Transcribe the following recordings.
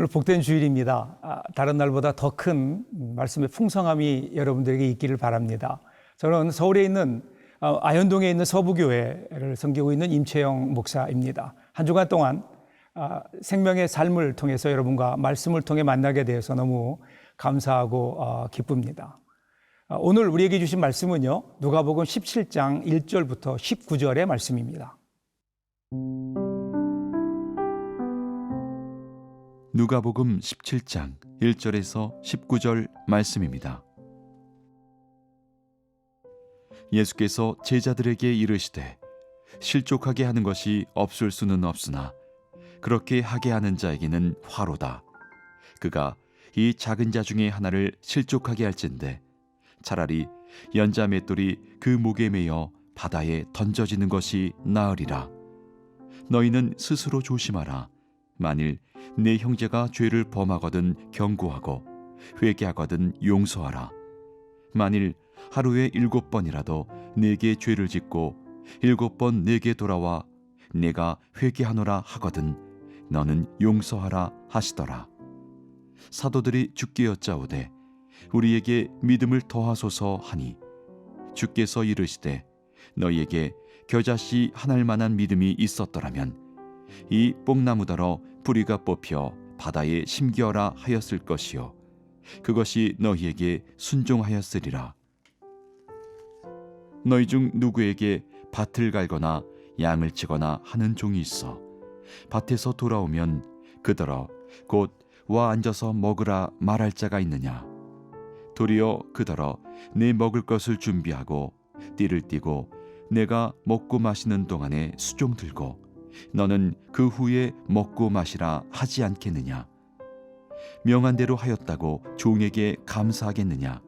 오늘 복된 주일입니다. 다른 날보다 더 큰 말씀의 풍성함이 여러분들에게 있기를 바랍니다. 저는 서울에 있는 아현동에 있는 서부교회를 섬기고 있는 임채영 목사입니다. 한 주간 동안 생명의 삶을 통해서 여러분과 말씀을 통해 만나게 되어서 너무 감사하고 기쁩니다. 오늘 우리에게 주신 말씀은요, 누가복음 17장 1절부터 19절의 말씀입니다. 누가복음 17장 1절에서 19절 말씀입니다. 예수께서 제자들에게 이르시되 실족하게 하는 것이 없을 수는 없으나 그렇게 하게 하는 자에게는 화로다. 그가 이 작은 자 중에 하나를 실족하게 할진대 차라리 연자 맷돌이 그 목에 매여 바다에 던져지는 것이 나으리라. 너희는 스스로 조심하라. 만일 내 형제가 죄를 범하거든 경고하고 회개하거든 용서하라. 만일 하루에 7번이라도 내게 죄를 짓고 7번 내게 돌아와 내가 회개하노라 하거든 너는 용서하라 하시더라. 사도들이 주께 여짜오되 우리에게 믿음을 더하소서 하니 주께서 이르시되 너희에게 겨자씨 한 알만한 믿음이 있었더라면 이 뽕나무더러 뿌리가 뽑혀 바다에 심기어라 하였을 것이요 그것이 너희에게 순종하였으리라. 너희 중 누구에게 밭을 갈거나 양을 치거나 하는 종이 있어 밭에서 돌아오면 그더러 곧 와 앉아서 먹으라 말할 자가 있느냐? 도리어 그더러 내 먹을 것을 준비하고 띠를 띠고 내가 먹고 마시는 동안에 수종 들고 너는 그 후에 먹고 마시라 하지 않겠느냐? 명한 대로 하였다고 종에게 감사하겠느냐?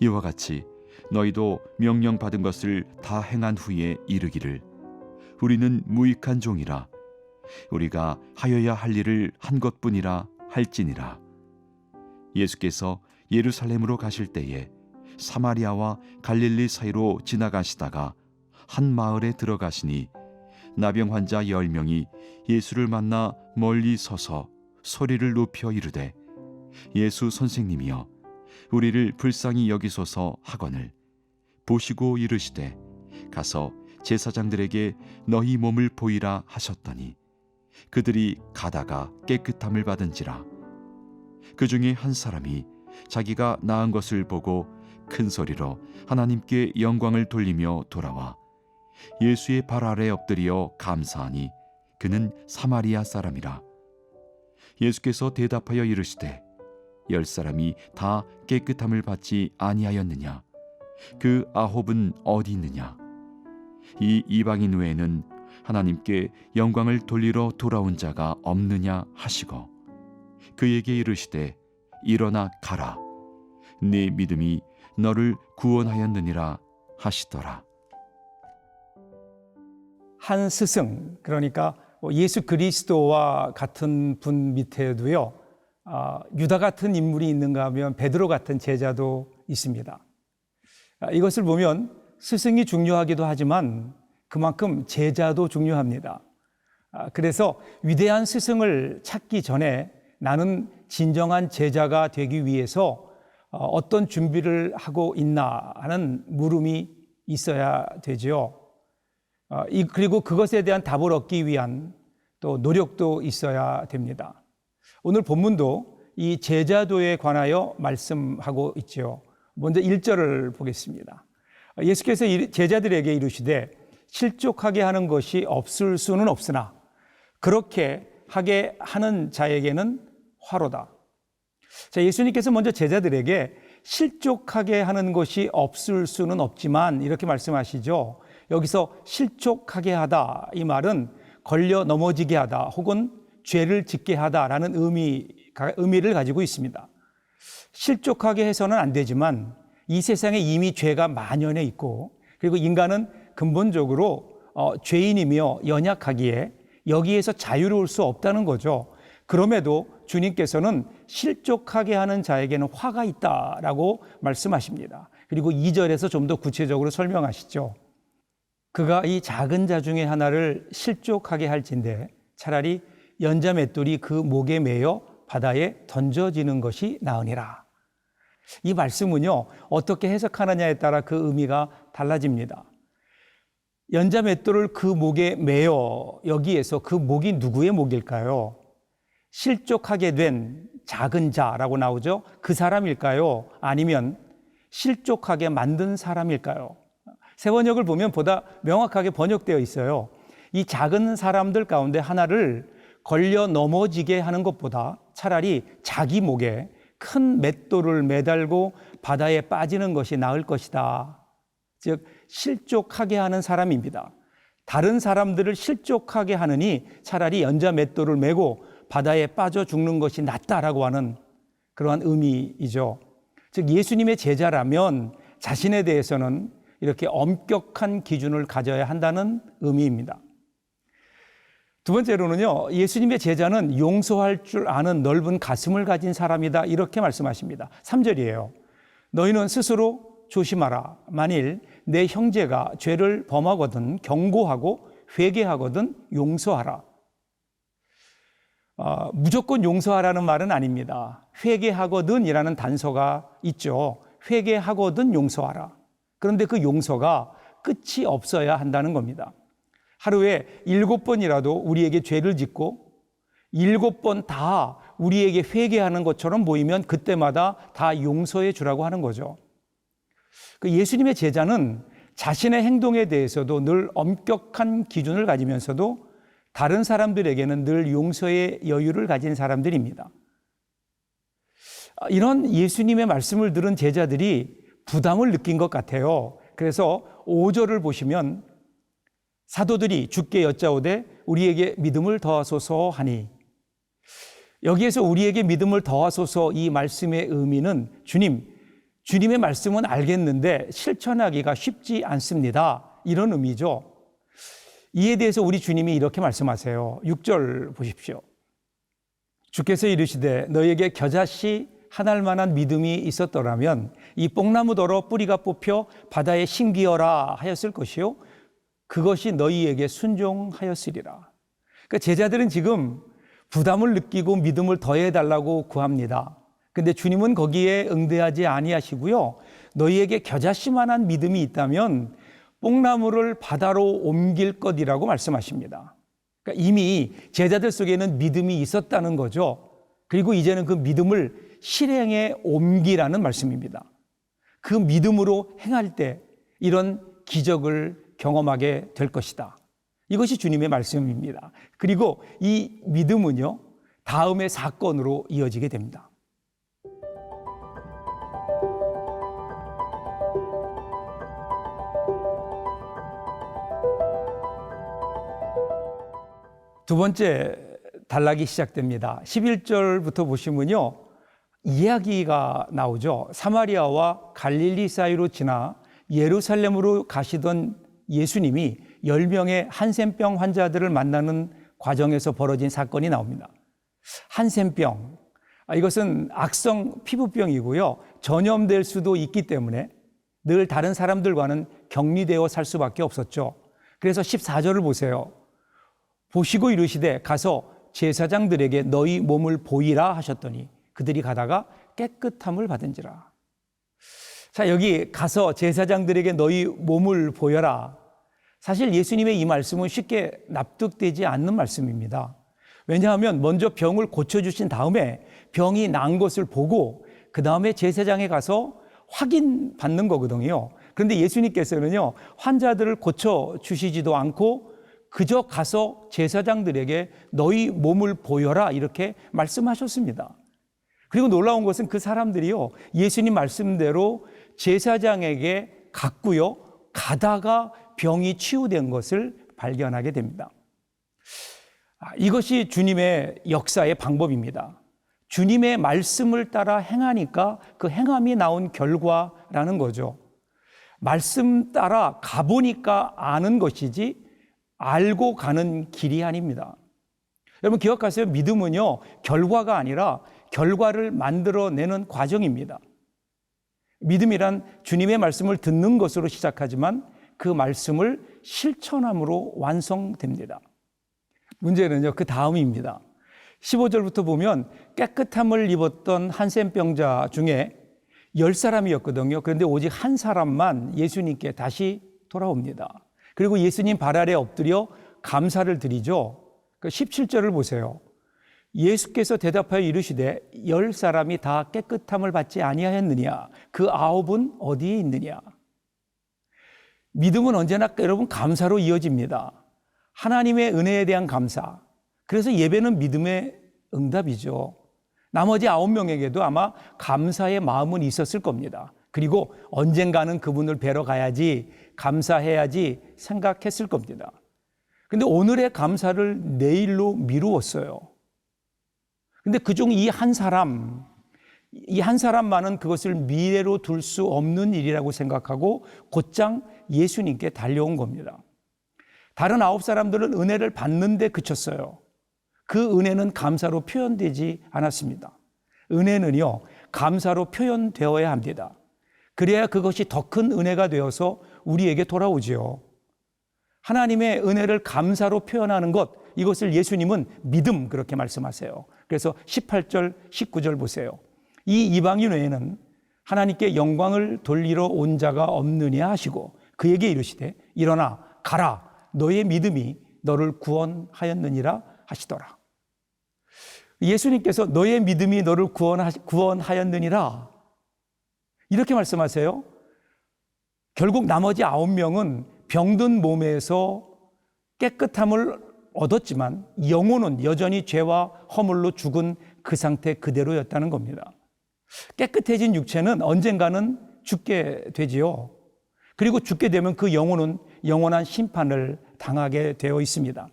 이와 같이 너희도 명령 받은 것을 다 행한 후에 이르기를 우리는 무익한 종이라 우리가 하여야 할 일을 한 것뿐이라 할지니라. 예수께서 예루살렘으로 가실 때에 사마리아와 갈릴리 사이로 지나가시다가 한 마을에 들어가시니 나병 환자 10명이 예수를 만나 멀리 서서 소리를 높여 이르되 예수 선생님이여 우리를 불쌍히 여기소서 하거늘 보시고 이르시되 가서 제사장들에게 너희 몸을 보이라 하셨더니 그들이 가다가 깨끗함을 받은지라. 그 중에 한 사람이 자기가 나은 것을 보고 큰 소리로 하나님께 영광을 돌리며 돌아와 예수의 발 아래 엎드려 감사하니 그는 사마리아 사람이라. 예수께서 대답하여 이르시되 10사람이 다 깨끗함을 받지 아니하였느냐? 그 9은 어디 있느냐? 이 이방인 외에는 하나님께 영광을 돌리러 돌아온 자가 없느냐 하시고 그에게 이르시되 일어나 가라. 네 믿음이 너를 구원하였느니라 하시더라. 한 스승, 그러니까 예수 그리스도와 같은 분 밑에도요, 유다 같은 인물이 있는가 하면 베드로 같은 제자도 있습니다. 이것을 보면 스승이 중요하기도 하지만 그만큼 제자도 중요합니다. 그래서 위대한 스승을 찾기 전에 나는 진정한 제자가 되기 위해서 어떤 준비를 하고 있나 하는 물음이 있어야 되죠. 그리고 그것에 대한 답을 얻기 위한 또 노력도 있어야 됩니다. 오늘 본문도 이 제자도에 관하여 말씀하고 있죠. 먼저 1절을 보겠습니다. 예수께서 제자들에게 이르시되 실족하게 하는 것이 없을 수는 없으나 그렇게 하게 하는 자에게는 화로다. 자, 예수님께서 먼저 제자들에게 실족하게 하는 것이 없을 수는 없지만 이렇게 말씀하시죠. 여기서 실족하게 하다, 이 말은 걸려 넘어지게 하다 혹은 죄를 짓게 하다라는 의미를 가지고 있습니다. 실족하게 해서는 안 되지만 이 세상에 이미 죄가 만연해 있고 그리고 인간은 근본적으로 죄인이며 연약하기에 여기에서 자유로울 수 없다는 거죠. 그럼에도 주님께서는 실족하게 하는 자에게는 화가 있다라고 말씀하십니다. 그리고 2절에서 좀 더 구체적으로 설명하시죠. 그가 이 작은 자 중에 하나를 실족하게 할진대 차라리 연자 맷돌이 그 목에 매여 바다에 던져지는 것이 나으니라. 이 말씀은요, 어떻게 해석하느냐에 따라 그 의미가 달라집니다. 연자 맷돌을 그 목에 매여, 여기에서 그 목이 누구의 목일까요? 실족하게 된 작은 자라고 나오죠. 그 사람일까요? 아니면 실족하게 만든 사람일까요? 새 번역을 보면 보다 명확하게 번역되어 있어요. 이 작은 사람들 가운데 하나를 걸려 넘어지게 하는 것보다 차라리 자기 목에 큰 맷돌을 매달고 바다에 빠지는 것이 나을 것이다. 즉 실족하게 하는 사람입니다. 다른 사람들을 실족하게 하느니 차라리 연자 맷돌을 메고 바다에 빠져 죽는 것이 낫다라고 하는 그러한 의미이죠. 즉 예수님의 제자라면 자신에 대해서는 이렇게 엄격한 기준을 가져야 한다는 의미입니다. 두 번째로는요, 예수님의 제자는 용서할 줄 아는 넓은 가슴을 가진 사람이다, 이렇게 말씀하십니다. 3절이에요. 너희는 스스로 조심하라. 만일 내 형제가 죄를 범하거든 경고하고 회개하거든 용서하라. 무조건 용서하라는 말은 아닙니다. 회개하거든이라는 단서가 있죠. 회개하거든 용서하라. 그런데 그 용서가 끝이 없어야 한다는 겁니다. 하루에 7번이라도 우리에게 죄를 짓고 7번 다 우리에게 회개하는 것처럼 보이면 그때마다 다 용서해 주라고 하는 거죠. 그 예수님의 제자는 자신의 행동에 대해서도 늘 엄격한 기준을 가지면서도 다른 사람들에게는 늘 용서의 여유를 가진 사람들입니다. 이런 예수님의 말씀을 들은 제자들이 부담을 느낀 것 같아요. 그래서 5절을 보시면 사도들이 주께 여짜오되 우리에게 믿음을 더하소서 하니, 여기에서 우리에게 믿음을 더하소서 이 말씀의 의미는 주님의 말씀은 알겠는데 실천하기가 쉽지 않습니다, 이런 의미죠. 이에 대해서 우리 주님이 이렇게 말씀하세요. 6절 보십시오. 주께서 이르시되 너희에게 겨자씨 하나할 만한 믿음이 있었더라면 이 뽕나무더러 뿌리가 뽑혀 바다에 심기어라 하였을 것이요 그것이 너희에게 순종하였으리라. 그러니까 제자들은 지금 부담을 느끼고 믿음을 더해달라고 구합니다. 근데 주님은 거기에 응대하지 아니하시고요, 너희에게 겨자씨만한 믿음이 있다면 뽕나무를 바다로 옮길 것이라고 말씀하십니다. 그러니까 이미 제자들 속에는 믿음이 있었다는 거죠. 그리고 이제는 그 믿음을 실행에 옮기라는 말씀입니다. 그 믿음으로 행할 때 이런 기적을 경험하게 될 것이다. 이것이 주님의 말씀입니다. 그리고 이 믿음은요, 다음의 사건으로 이어지게 됩니다. 두 번째 단락이 시작됩니다. 11절부터 보시면요, 이야기가 나오죠. 사마리아와 갈릴리 사이로 지나 예루살렘으로 가시던 예수님이 10명의 한센병 환자들을 만나는 과정에서 벌어진 사건이 나옵니다. 한센병, 이것은 악성 피부병이고요, 전염될 수도 있기 때문에 늘 다른 사람들과는 격리되어 살 수밖에 없었죠. 그래서 14절을 보세요. 보시고 이르시되 가서 제사장들에게 너희 몸을 보이라 하셨더니 그들이 가다가 깨끗함을 받은지라. 자, 여기 가서 제사장들에게 너희 몸을 보여라. 사실 예수님의 이 말씀은 쉽게 납득되지 않는 말씀입니다. 왜냐하면 먼저 병을 고쳐주신 다음에 병이 난 것을 보고 그 다음에 제사장에 가서 확인받는 거거든요. 그런데 예수님께서는요, 환자들을 고쳐주시지도 않고 그저 가서 제사장들에게 너희 몸을 보여라 이렇게 말씀하셨습니다. 그리고 놀라운 것은 그 사람들이요, 예수님 말씀대로 제사장에게 갔고요, 가다가 병이 치유된 것을 발견하게 됩니다. 이것이 주님의 역사의 방법입니다. 주님의 말씀을 따라 행하니까 그 행함이 나온 결과라는 거죠. 말씀 따라 가보니까 아는 것이지 알고 가는 길이 아닙니다. 여러분 기억하세요. 믿음은요, 결과가 아니라 결과를 만들어내는 과정입니다. 믿음이란 주님의 말씀을 듣는 것으로 시작하지만 그 말씀을 실천함으로 완성됩니다. 문제는요, 그 다음입니다. 15절부터 보면 깨끗함을 입었던 한센병자 중에 10사람이었거든요. 그런데 오직 한 사람만 예수님께 다시 돌아옵니다. 그리고 예수님 발 아래 엎드려 감사를 드리죠. 17절을 보세요. 예수께서 대답하여 이르시되 10사람이 다 깨끗함을 받지 아니하였느냐? 그 9은 어디에 있느냐? 믿음은 언제나 여러분 감사로 이어집니다. 하나님의 은혜에 대한 감사. 그래서 예배는 믿음의 응답이죠. 나머지 9명에게도 아마 감사의 마음은 있었을 겁니다. 그리고 언젠가는 그분을 뵈러 가야지, 감사해야지 생각했을 겁니다. 근데 오늘의 감사를 내일로 미루었어요. 근데 그중 이 한 사람만은 그것을 미래로 둘 수 없는 일이라고 생각하고 곧장 예수님께 달려온 겁니다. 다른 9사람들은 은혜를 받는데 그쳤어요. 그 은혜는 감사로 표현되지 않았습니다. 은혜는요, 감사로 표현되어야 합니다. 그래야 그것이 더 큰 은혜가 되어서 우리에게 돌아오지요. 하나님의 은혜를 감사로 표현하는 것, 이것을 예수님은 믿음 그렇게 말씀하세요. 그래서 18절, 19절 보세요. 이 이방인 외에는 하나님께 영광을 돌리러 온 자가 없느냐 하시고 그에게 이르시되 일어나 가라 너의 믿음이 너를 구원하였느니라 하시더라. 예수님께서 너의 믿음이 너를 구원하였느니라 이렇게 말씀하세요. 결국 나머지 9명은 병든 몸에서 깨끗함을 얻었지만 영혼은 여전히 죄와 허물로 죽은 그 상태 그대로였다는 겁니다. 깨끗해진 육체는 언젠가는 죽게 되지요. 그리고 죽게 되면 그 영혼은 영원한 심판을 당하게 되어 있습니다.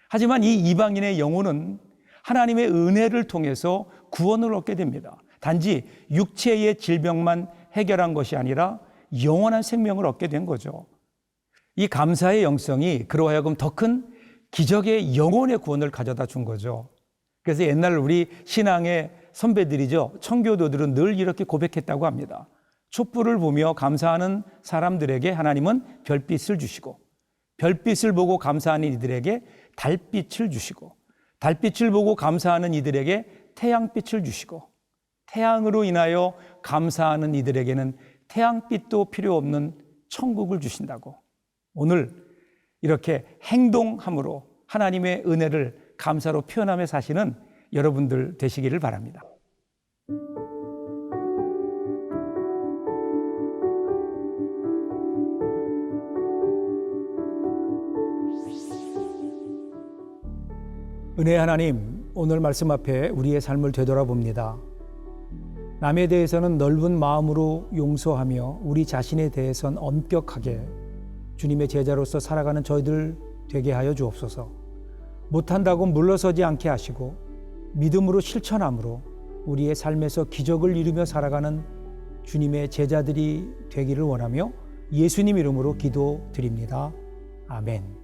하지만 이 이방인의 영혼은 하나님의 은혜를 통해서 구원을 얻게 됩니다. 단지 육체의 질병만 해결한 것이 아니라 영원한 생명을 얻게 된 거죠. 이 감사의 영성이 그로 하여금 더 큰 기적의 영혼의 구원을 가져다 준 거죠. 그래서 옛날 우리 신앙의 선배들이죠. 청교도들은 늘 이렇게 고백했다고 합니다. 촛불을 보며 감사하는 사람들에게 하나님은 별빛을 주시고 별빛을 보고 감사하는 이들에게 달빛을 주시고 달빛을 보고 감사하는 이들에게 태양빛을 주시고 태양으로 인하여 감사하는 이들에게는 태양빛도 필요 없는 천국을 주신다고. 오늘 이렇게 행동함으로 하나님의 은혜를 감사로 표현하며 사시는 여러분들 되시기를 바랍니다. 은혜의 하나님, 오늘 말씀 앞에 우리의 삶을 되돌아봅니다. 남에 대해서는 넓은 마음으로 용서하며 우리 자신에 대해서는 엄격하게 주님의 제자로서 살아가는 저희들 되게 하여 주옵소서. 못한다고 물러서지 않게 하시고 믿음으로 실천함으로 우리의 삶에서 기적을 이루며 살아가는 주님의 제자들이 되기를 원하며 예수님 이름으로 기도드립니다. 아멘.